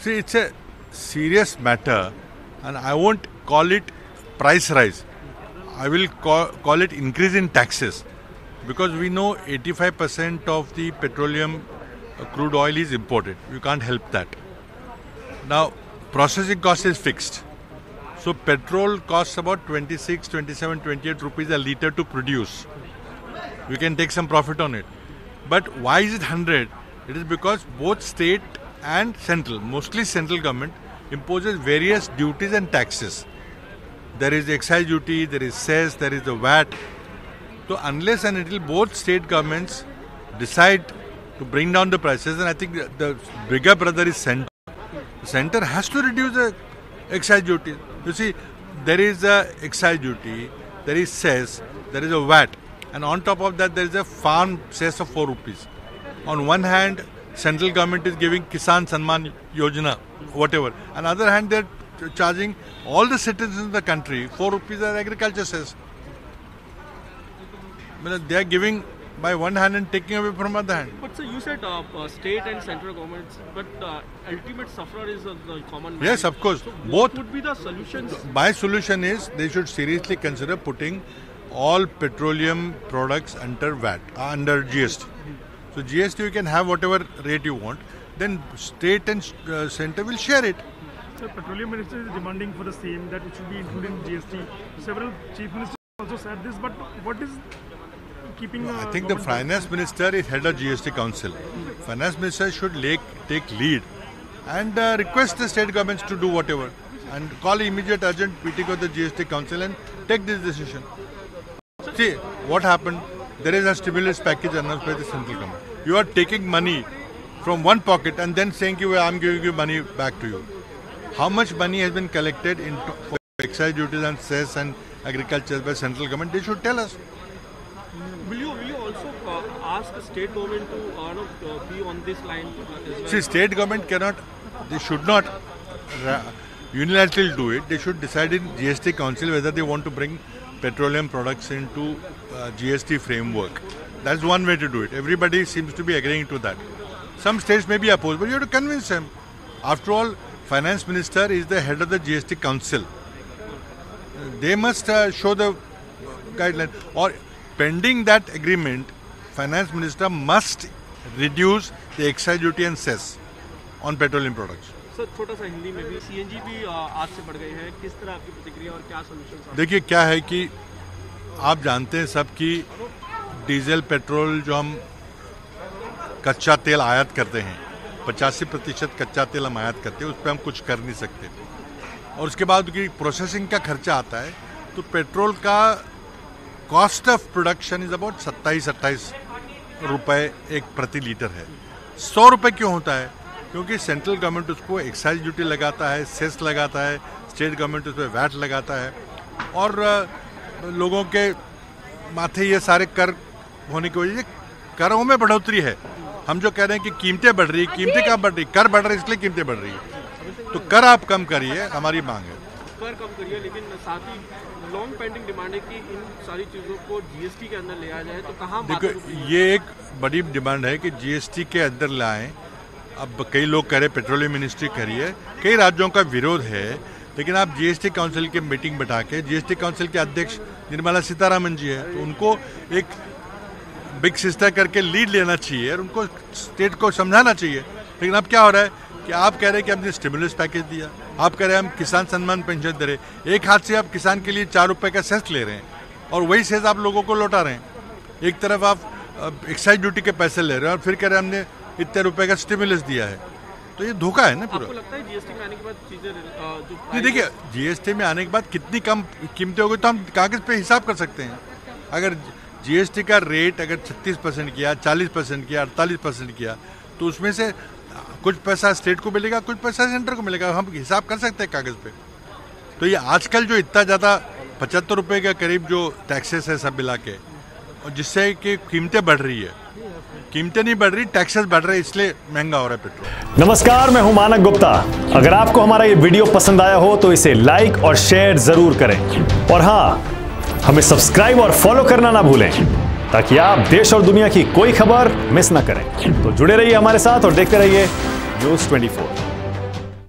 See, it's a serious matter, and I won't call it price rise. I will call it increase in taxes, because we know 85% of the petroleum crude oil is imported. You can't help that. Now, processing cost is fixed. So petrol costs about 26, 27, 28 rupees a litre to produce. We can take some profit on it. But why is it 100? It is because both state and central, mostly central government, imposes various duties and taxes. There is excise duty, there is cess, there is the VAT. So unless and until both state governments decide to bring down the prices, and I think the bigger brother is centre. The centre has to reduce the excise duty. You see, there is a excise duty, there is cess, there is a VAT, and on top of that there is a farm cess of 4 rupees. On one hand, central government is giving Kisan Samman Yojana, whatever. On the other hand, they are charging all the citizens in the country 4 rupees as agriculture cess. They are giving by one hand and taking away from other hand. But sir, you said state and central governments, but ultimate sufferer is the common man. Yes, of course. So Both would be the solutions? My solution is they should seriously consider putting all petroleum products under VAT, under GST. So GST you can have whatever rate you want. Then state and centre will share it. So Petroleum Minister is demanding for the same, that it should be included in GST. Several chief ministers also said this, but what is keeping? I think the finance minister is head of GST council. Finance minister should take lead and request the state governments to do whatever and call immediate urgent meeting of the GST council and take this decision. See what happened. There is a stimulus package announced by the central government. You are taking money from one pocket and then saying I am giving you money back to you. How much money has been collected for excise duties and cess and agriculture by central government? They should tell us. Will you also ask the state government to be on this line as well? See, state government they should not unilaterally do it. They should decide in GST council whether they want to bring petroleum products into GST framework. That's one way to do it. Everybody seems to be agreeing to that. Some states may be opposed, but you have to convince them. After all, finance minister is the head of the GST council. They must show the guideline. Or pending that agreement, finance minister must reduce the excise duty and cess on petroleum products. Sir छोटा सा हिंदी में भी CNG भी आज से बढ़ गई है, किस तरह आपकी प्रतिक्रिया और क्या सॉल्यूशन? देखिए क्या है कि आप जानते हैं सब कि डीजल पेट्रोल जो हम कच्चा तेल आयात करते हैं 85% कच्चा तेल हम आयात करते हैं, उस पर हम कुछ कर नहीं सकते और उसके बाद की प्रोसेसिंग का खर्चा आता है तो पेट्रोल का cost of production is about 27-28 रुपए एक प्रति लीटर है। 100 रुपए क्यों होता है? क्योंकि सेंट्रल गवर्नमेंट उसको एक्साइज ड्यूटी लगाता है, सेस लगाता है, स्टेट गवर्नमेंट उस पर वैट लगाता है और लोगों के माथे ये सारे कर होने की वजह से करों में बढ़ोतरी है। हम जो कह रहे हैं कि कीमतें बढ़ रही, कीमतें कहाँ बढ़ रही? कर बढ़ रही इसलिए कीमतें बढ़ रही है। तो कर आप कम करिए, हमारी मांग है। कर कम करिए, लेकिन साथ ही लॉन्ग पेंडिंग डिमांड है कि इन सारी चीज़ों को जीएसटी के अंदर ले आया जाए। तो कहाँ देखो, ये एक बड़ी डिमांड है कि जीएसटी के अंदर लाएं। अब कई लोग कह रहे पेट्रोलियम मिनिस्ट्री करिए, कई राज्यों का विरोध है, लेकिन आप जीएसटी काउंसिल की मीटिंग बैठा के, जीएसटी काउंसिल के अध्यक्ष निर्मला सीतारामन जी है, तो उनको एक बिग सिस्टर करके लीड लेना चाहिए और उनको स्टेट को समझाना चाहिए। लेकिन अब क्या हो रहा है कि आप कह रहे हैं कि हमने स्टिमुलस पैकेज दिया, आप कह रहे हैं हम किसान सम्मान पेंशन दे रहे हैं, एक हाथ से आप किसान के लिए 4 रुपए का सेस ले रहे हैं और वही सेस आप लोगों को लौटा रहे हैं। एक तरफ आप एक्साइज ड्यूटी के पैसे ले रहे हैं और फिर कह रहे हैं हमने इतने रुपए का स्टिमुलस दिया है, तो ये धोखा है ना पूरा। आपको लगता है जीएसटी में आने के बाद चीजें नहीं, देखिए जीएसटी में आने के बाद कितनी कम कीमतें हो गई तो हम कागज पे हिसाब कर सकते हैं। अगर जीएसटी का रेट अगर 36% किया, 40% किया, 48% किया, तो उसमें से कुछ पैसा स्टेट को मिलेगा, कुछ पैसा सेंटर को मिलेगा, हम हिसाब कर सकते हैं कागज पे। तो ये आजकल जो इतना ज़्यादा 75 रुपये के करीब जो टैक्सेस है सब मिला के, और जिससे कि कीमतें बढ़ रही है, कीमतें नहीं बढ़ रही, टैक्सेस बढ़ रहे, इसलिए महंगा हो रहा है पेट्रोल। नमस्कार, मैं हूं मानक गुप्ता। अगर आपको हमारा ये वीडियो पसंद आया हो तो इसे लाइक और शेयर जरूर करें और हाँ, हमें सब्सक्राइब और फॉलो करना ना भूलें ताकि आप देश और दुनिया की कोई खबर मिस ना करें। तो जुड़े रहिए हमारे साथ और देखते रहिए न्यूज़ 24।